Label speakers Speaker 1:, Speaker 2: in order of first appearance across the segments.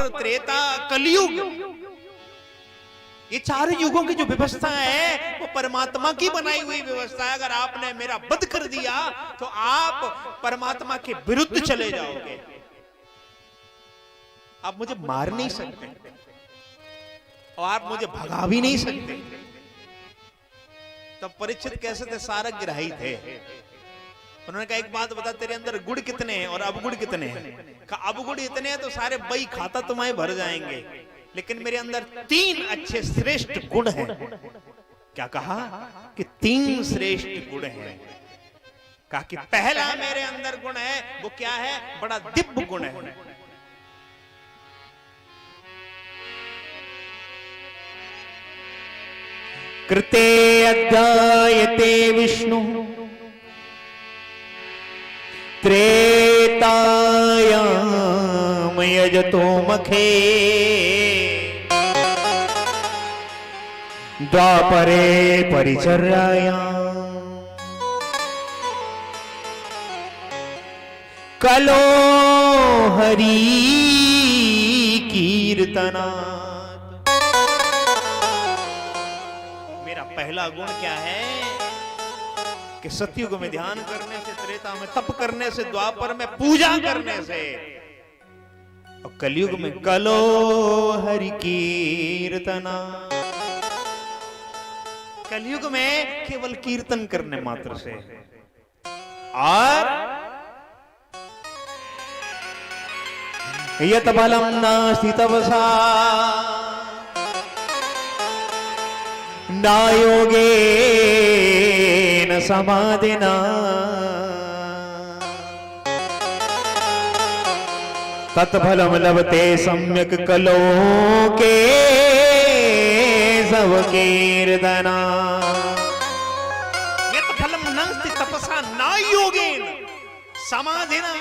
Speaker 1: द्वापर, त्रेता, कलयुग, ये चार युगों की जो व्यवस्था है वो परमात्मा की बनाई हुई व्यवस्था है। अगर आपने मेरा वध कर दिया तो आप परमात्मा के विरुद्ध चले जाओगे। आप मुझे मार नहीं सकते और आप मुझे भगा भी नहीं सकते। तब परीक्षित कैसे थे? सारग्राही थे। उन्होंने कहा एक बात बता, तेरे अंदर गुड़ कितने हैं और अवगुण कितने हैं? कहा अवगुण इतने हैं तो सारे बई खाता तुम्हारे भर जाएंगे, लेकिन मेरे अंदर 3 अच्छे श्रेष्ठ गुण हैं। क्या कहा? कि 3 श्रेष्ठ गुण हैं। कहा कि पहला मेरे अंदर गुण है, वो क्या है? बड़ा दिव्य गुण है। कृते अध्यायते विष्णु त्रेतायाम यजतो मखे द्वापरे परिचर्यायाम् कलो हरि कीर्तनात्। मेरा पहला गुण क्या है? कि सतयुग में ध्यान करने से, त्रेता में तप करने से, द्वापर में पूजा करने से, और कलयुग में कलो हरि कीर्तना। कलयुग में केवल कीर्तन करने मात्र से। और यत बलम नास्ति तपसा न योगेन समाधिना तत्फलम लभते सम्यक कलो के सब कीर्तना। यत फलम नास्ति तपसा न योगेन समाधिना।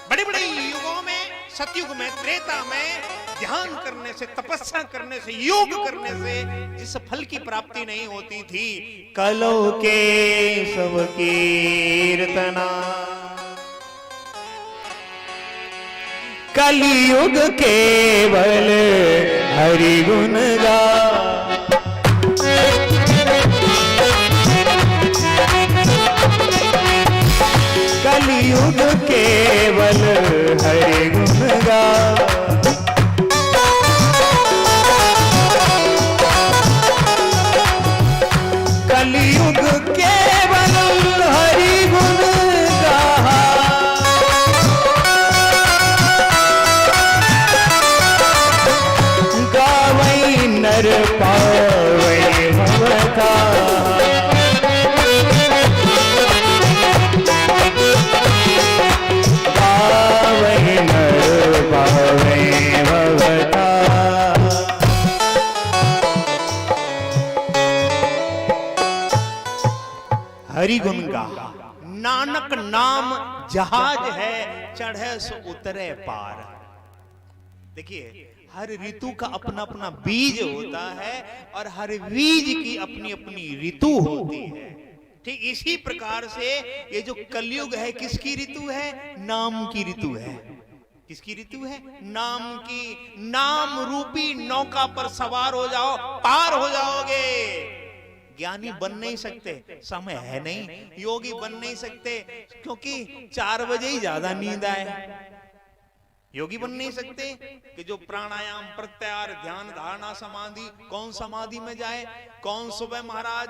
Speaker 1: बड़े बड़े युगों में, सतयुग में, त्रेता में ध्यान करने से, तपस्या करने से, योग करने से जिस फल की प्राप्ति नहीं होती थी, कलो के सब कीर्तना। कलियुग केवल हरि गुण गा। कलियुग केवल हरि गुण गा। कलियुग केवल हरि गुण गा। गावै नर पावै भवता। गावै नर पावै भवता। हरि गुण गा। नानक नाम जहाज है, चढ़े सो उतरे पार। देखिए, हर ऋतु का अपना अपना बीज होता है और हर बीज की अपनी अपनी ऋतु होती है। ठीक इसी प्रकार से ये जो कलयुग है, किसकी ऋतु है? नाम की ऋतु है। किसकी ऋतु है? नाम की। नाम रूपी नौका पर सवार हो जाओ, पार हो जाओगे। ज्ञानी बन नहीं सकते, समय है नहीं। योगी बन नहीं सकते क्योंकि 4 बजे ही ज्यादा नींद आए। योगी बन नहीं सकते कि जो प्राणायाम, प्रत्याहार, ध्यान, धारणा, समाधि, कौन समाधि में जाए, कौन सुबह महाराज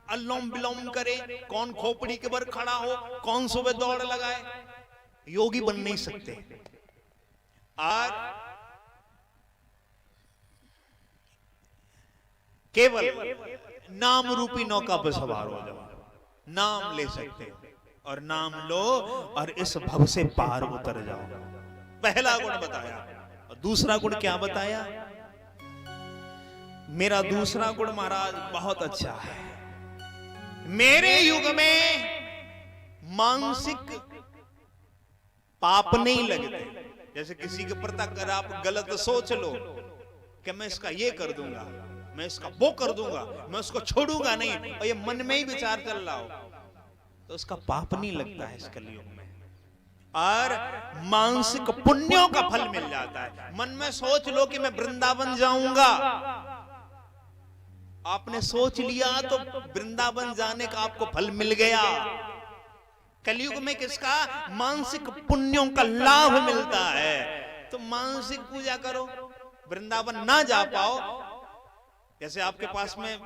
Speaker 1: अनुलोम विलोम करे, कौन खोपड़ी के ऊपर खड़ा हो, कौन सुबह दौड़ लगाए। योगी बन नहीं सकते। और केवल नाम रूपी नौका पर सवार हो जाओ, नाम ले सकते और नाम लो और इस भव से पार उतर जाओ। पहला गुण बताया। और दूसरा गुण क्या बताया? मेरा दूसरा गुण महाराज बहुत अच्छा है। मेरे युग में मानसिक पाप नहीं लगते। जैसे किसी के प्रति अगर आप गलत सोच लो कि मैं इसका ये कर दूंगा, मैं इसका वो कर दूंगा, मैं उसको छोड़ूंगा नहीं, और ये मन में ही विचार चल रहा हो, तो उसका पाप नहीं लगता है इस कलयुग में। और मानसिक पुण्यों का फल मिल जाता है। मन में सोच लो कि मैं वृंदावन जाऊंगा, आपने सोच लिया तो वृंदावन जाने का आपको फल मिल गया। कलयुग में किसका मानसिक पुण्यों का लाभ मिलता है। तो मानसिक पूजा करो, वृंदावन ना जा पाओ, जैसे आपके पास में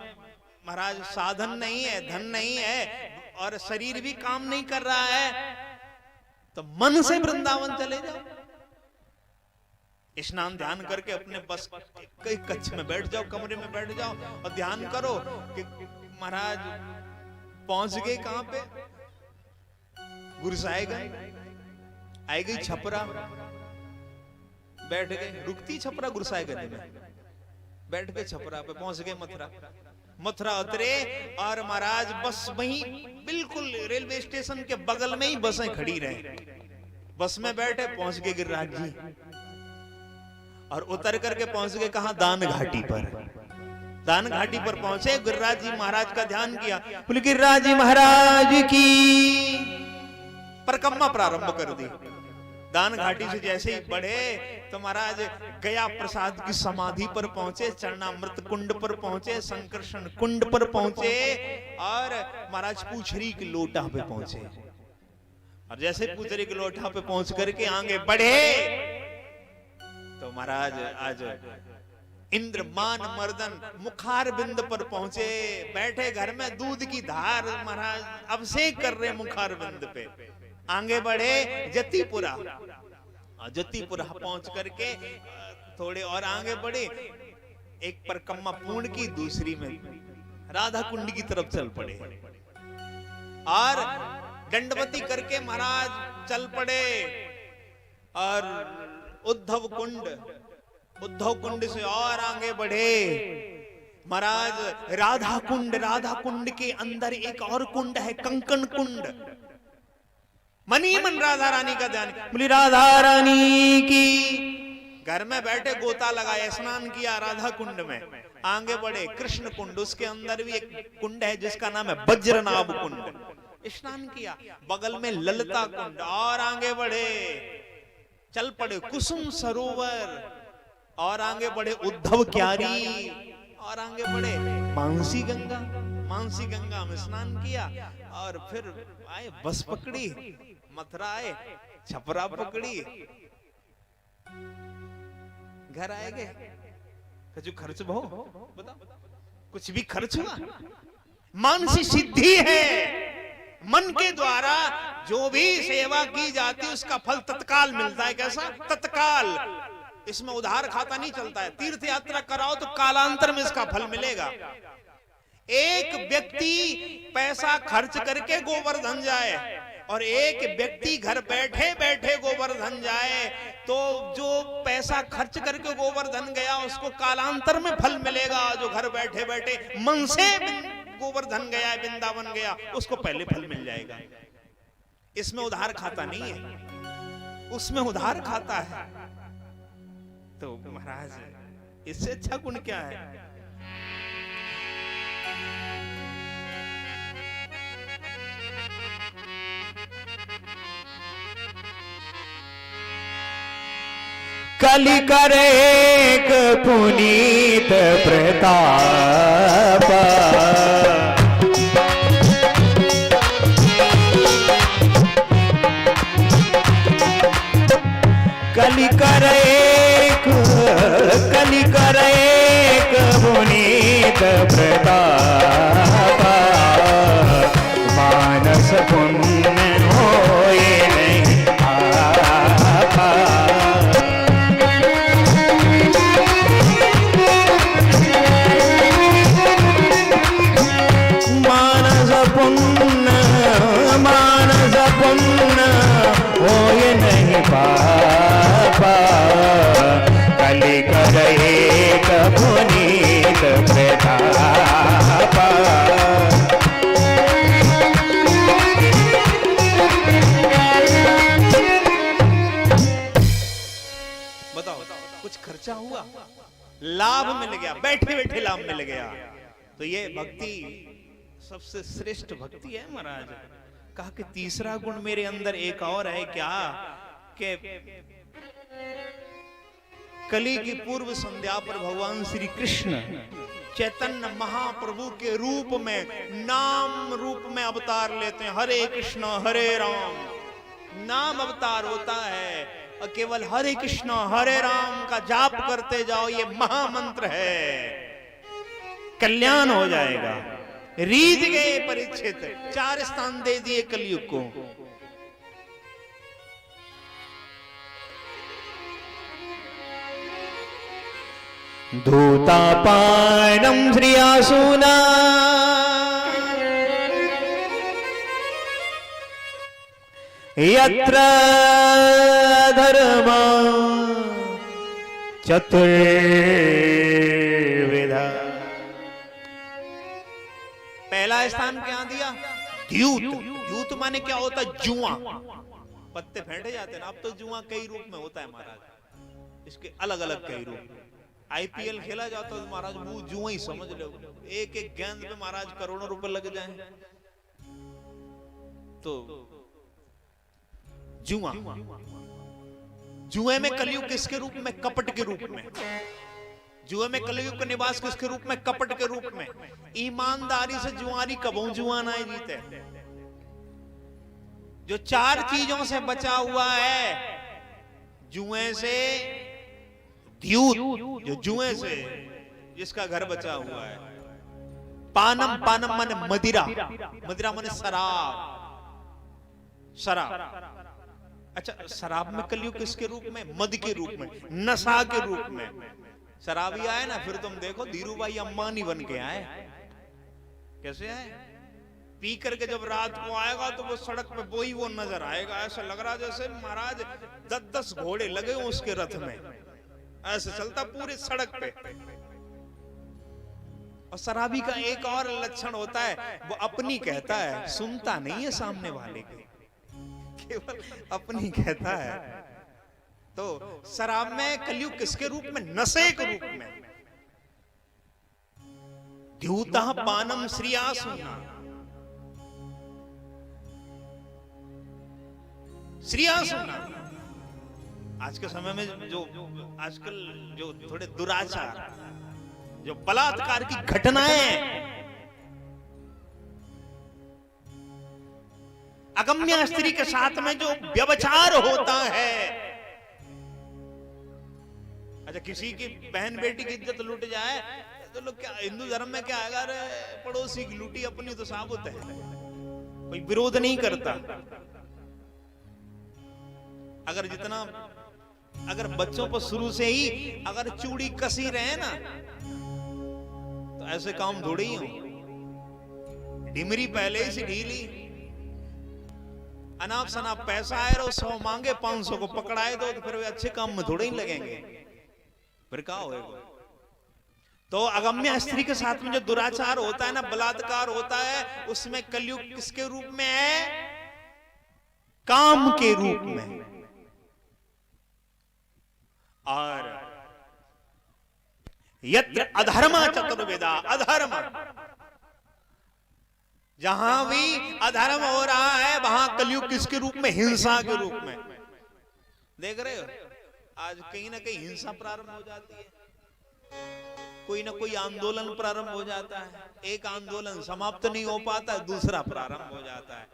Speaker 1: महाराज साधन नहीं है, धन नहीं है और शरीर भी काम नहीं कर रहा है, तो मन से वृंदावन चले जाओ, स्नान ध्यान करके अपने बस कई कक्ष में बैठ जाओ, कमरे में बैठ जाओ और ध्यान करो कि महाराज पहुंच गए कहां पे, गुरसाएगंज आई गई छपरा, बैठ गए, रुकती छपरा गुरसाएगंज में, बैठ के छपरा पे पहुंच गए मथुरा, मथुरा उतरे और महाराज बस वहीं बिल्कुल रेलवे स्टेशन के बगल में ही बसें खड़ी रहे, बस में बैठे पहुंच गए गिरिराज जी और उतर करके पहुंच गए कहां, दान घाटी पर। दान घाटी पर पहुंचे, गिरिराज जी महाराज का ध्यान किया, बोले गिरिराज जी महाराज की परिक्रमा प्रारंभ कर दी। दान घाटी से जैसे ही बढ़े तो महाराज गया प्रसाद की समाधि पर पहुंचे, चरणामृत कुंड पर पहुंचे, संकर्षण कुंड पर पहुंचे और महाराज पूछरी की लोटा पे पहुंचे। और जैसे पूछरी की लोटा पे पहुंच करके आगे बढ़े तो महाराज आज इंद्र मान मर्दन मुखार बिंद पर पहुंचे, बैठे घर में दूध की धार महाराज अभिषेक कर रहे मुखार बिंद पे। आगे बढ़े जतीपुरा, जतीपुरा पहुंच करके थोड़े और आगे बढ़े, एक परिक्रमा पूर्ण की, दूसरी में राधा कुंड की तरफ चल पड़े और दंडवती करके महाराज चल पड़े और उद्धव कुंड से और आगे बढ़े महाराज राधा कुंड के अंदर एक और कुंड है, कंकण कुंड। मनी मन राधा रानी का ध्यान, बोली राधा रानी की। घर में बैठे गोता लगाया, स्नान किया राधा कुंड में, आगे बढ़े कृष्ण कुंड, उसके अंदर भी एक कुंड है जिसका नाम है वज्रनाभ कुंड, स्नान किया। बगल में ललिता कुंड और आगे बढ़े, चल पड़े कुसुम सरोवर और आगे बढ़े उद्धव क्यारी और आगे बढ़े मानसी गंगा में स्नान किया और फिर आए बस पकड़ी, मथुरा आए, छपरा पकड़ी, घर आए गए। कुछ खर्च बहु बताओ, कुछ भी खर्च हुआ? मानसी सिद्धि है, मन के द्वारा जो भी सेवा की जाती है उसका फल तत्काल मिलता है। कैसा? तत्काल। इसमें उधार खाता नहीं चलता है। तीर्थ यात्रा कराओ तो कालांतर में इसका फल मिलेगा। एक व्यक्ति पैसा खर्च करके गोवर्धन जाए और एक व्यक्ति घर बैठे बैठे गोवर्धन जाए, तो जो पैसा खर्च करके गोवर्धन गया उसको कालांतर में फल मिलेगा। जो घर बैठे बैठे मन से गोवर्धन गया, वृंदावन गया, उसको पहले फल मिल जाएगा। इसमें उधार खाता नहीं है, उसमें उधार खाता है। तो महाराज इससे अच्छा गुण क्या है?
Speaker 2: कलि करे एक पुनीत प्रताप, कलि करे एक पुनीत प्रताप, मानस पुण्य होए नहीं आपा। मानस पुण्य होए नहीं पापा, कलि करे एक पुनीत प्रतापा।
Speaker 1: बताओ, कुछ खर्चा हुआ, लाभ मिल गया, बैठे बैठे लाभ मिल गया। तो ये भक्ति सबसे श्रेष्ठ भक्ति है महाराज। कहा कि तीसरा गुण मेरे अंदर एक और है क्या, कि कली की पूर्व संध्या पर भगवान श्री कृष्ण चैतन्य महाप्रभु के रूप में, नाम रूप में अवतार लेते हैं। हरे कृष्ण हरे राम नाम अवतार होता है, और केवल हरे कृष्ण हरे राम का जाप करते जाओ, ये महामंत्र है, कल्याण हो जाएगा। रीझ गए परीक्षित, 4 स्थान दे दिए कलयुग को।
Speaker 2: धूतापानं श्रियासुना यत्र धर्म चतुर्विधा।
Speaker 1: पहला स्थान क्या दिया? द्यूत। द्यूत माने क्या होता है? जुआ। पत्ते फेंटे जाते हैं ना, अब तो जुआ कई रूप में होता है महाराज, इसके अलग अलग कई रूप। आईपीएल खेला जाता है महाराज, वो जुआ ही समझ लो, एक एक गेंद पे महाराज करोड़ों रुपए लग जाएं। तो जुआ, जुए में कलयुग किसके रूप में? कपट के रूप में। जुए में कलयुग का निवास किसके रूप में? कपट के रूप में। ईमानदारी से जुआरी कबो जुआ ना जीते। जो 4 चीजों से बचा हुआ है, जुए से, द्यूत जो जुए से जिसका घर बचा हुआ है, पानम, पानम माने मदिरा, मदिरा माने शराब, शराब। अच्छा, शराब में कलयुग किसके रूप में? मद के रूप में, नशा के रूप में। शराबी आए ना, फिर तुम देखो धीरूभाई अंबानी बन के आए। कैसे आए? पी करके जब रात को आएगा तो वो सड़क पे वो नजर आएगा, ऐसा लग रहा जैसे महाराज 10-10 घोड़े लगे हो उसके रथ में, ऐसे चलता पूरी सड़क पे। और शराबी का एक और लक्षण होता है, वो अपनी कहता है, सुनता नहीं है सामने वाले के, केवल अपनी कहता है। तो शराब में कलयुग किसके रूप में? नशे के रूप में। द्यूतः पानम श्रियासुना, श्रियासुना। आज के समय में जो आजकल जो थोड़े दुराचार, जो बलात्कार की घटनाएं, अगम्य स्त्री के साथ में जो व्यभिचार होता है। अच्छा, किसी की बहन बेटी की इज्जत लूट जाए तो लोग क्या, हिंदू धर्म में क्या है, अगर पड़ोसी की लूटी अपनी तो साबुत है, कोई विरोध नहीं करता। अगर जितना, अगर बच्चों पर शुरू से ही अगर चूड़ी कसी रहे ना, तो ऐसे काम थोड़े ही हो। डिमरी पहले ही से ढीली, अनाप शनाप पैसा आए और 100 मांगे, 500 को पकड़ाए दो, तो फिर वे अच्छे काम में थोड़े ही लगेंगे, फिर क्या होगा। तो अगम्य स्त्री के साथ में जो दुराचार होता है ना, बलात्कार होता है, उसमें कलयुग किसके रूप में है? काम के रूप में। और यत्र अधर्मा चतुर्वेदा, अधर्म, जहां भी अधर्म हो रहा है वहां कलयुग किसके रूप में? हिंसा के रूप में। देख रहे हो आज कहीं ना कहीं हिंसा प्रारंभ हो जाती है, कोई ना कोई आंदोलन प्रारंभ हो जाता है, एक आंदोलन समाप्त नहीं हो पाता, दूसरा प्रारंभ हो जाता है।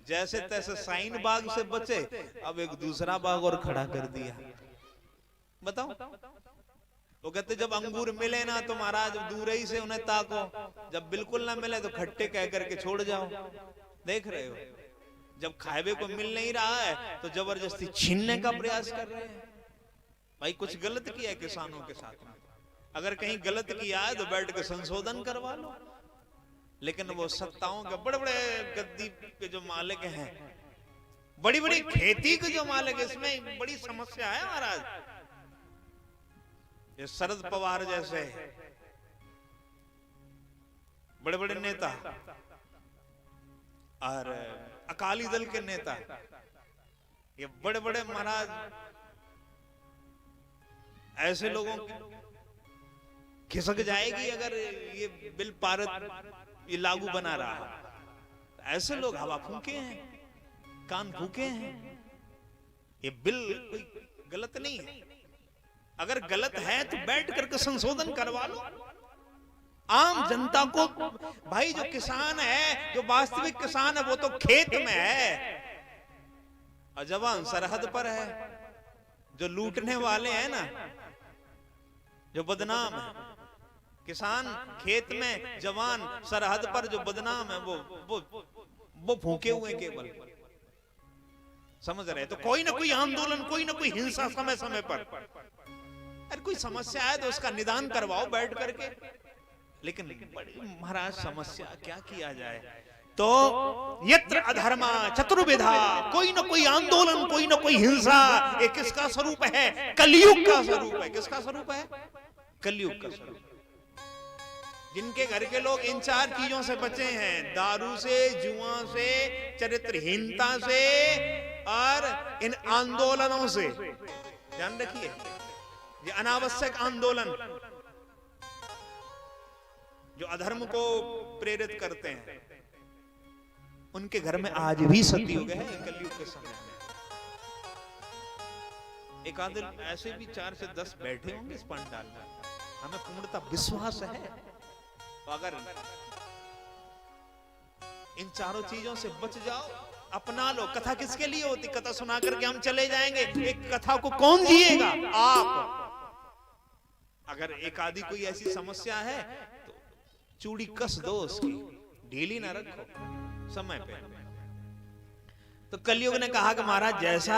Speaker 1: जैसे तैसे शाहीन बाग से बचे, अब एक दूसरा बाग और खड़ा कर दिया। बताओ, वो कहते जब अंगूर मिले ना तो महाराज दूर ही से उन्हें ताको, जब बिल्कुल ना मिले तो खट्टे कह करके छोड़ जाओ। देख रहे हो, जब खाए को मिल नहीं रहा है तो जबरदस्ती छीनने का प्रयास कर रहे हैं। भाई कुछ गलत किया है किसानों के साथ में, अगर कहीं गलत किया है तो बैठ के संशोधन करवा लो। लेकिन वो सत्ताओं के बड़े बड़े गद्दी के जो मालिक हैं, बड़ी बड़ी खेती के जो मालिक, इसमें बड़ी समस्या है महाराज। ये शरद पवार जैसे बड़े बड़े नेता और अकाली दल के नेता, ये बड़े बड़े महाराज ऐसे लोगों की खिसक जाएगी अगर ये बिल पारित, ये लागू बना रहा है। ऐसे लोग हवा फूंके हैं। कान भूखे हैं। ये बिल्कुल गलत नहीं है। अगर गलत है तो बैठ करके संशोधन करवा लो। आम जनता को, भाई जो किसान है, जो वास्तविक किसान है, वो तो खेत में है और जवान सरहद पर है। जो लूटने वाले हैं ना, जो बदनाम है, किसान खेत में, जवान सरहद पर, जो बदनाम है वो भूखे हुए केवल। समझ रहे? तो कोई ना कोई आंदोलन, कोई ना कोई हिंसा समय समय पर, अरे कोई समस्या है तो उसका निदान करवाओ बैठ करके। लेकिन बड़ी महाराज समस्या, क्या किया जाए? तो यत्र अधर्मा चतुर्विधा, कोई ना कोई आंदोलन, कोई ना कोई हिंसा, ये किसका स्वरूप है? कलयुग का स्वरूप है। किसका स्वरूप है? कलयुग का स्वरूप। जिनके घर के लोग इन 4 चीजों से बचे हैं, दारू से, जुआ से, चरित्रहीनता से और इन आंदोलनों से, ध्यान रखिए, ये अनावश्यक आंदोलन जो अधर्म को प्रेरित करते हैं, उनके घर में आज भी सतयुग है कलयुग के समय में। एक आधे ऐसे भी 4 से 10 बैठे होंगे इस पंडाल में, हमें पूर्णतः विश्वास है। तो अगर इन चारों चीजों से बच जाओ, अपना लो। कथा किसके लिए होती? कथा सुना करके हम चले जाएंगे। एक कथा को कौन जिएगा? आप। अगर एक आदि कोई ऐसी समस्या है तो चूड़ी कस दो उसकी, ढीली ना रखो समय पे। तो कलयुग ने कहा कि महाराज जैसा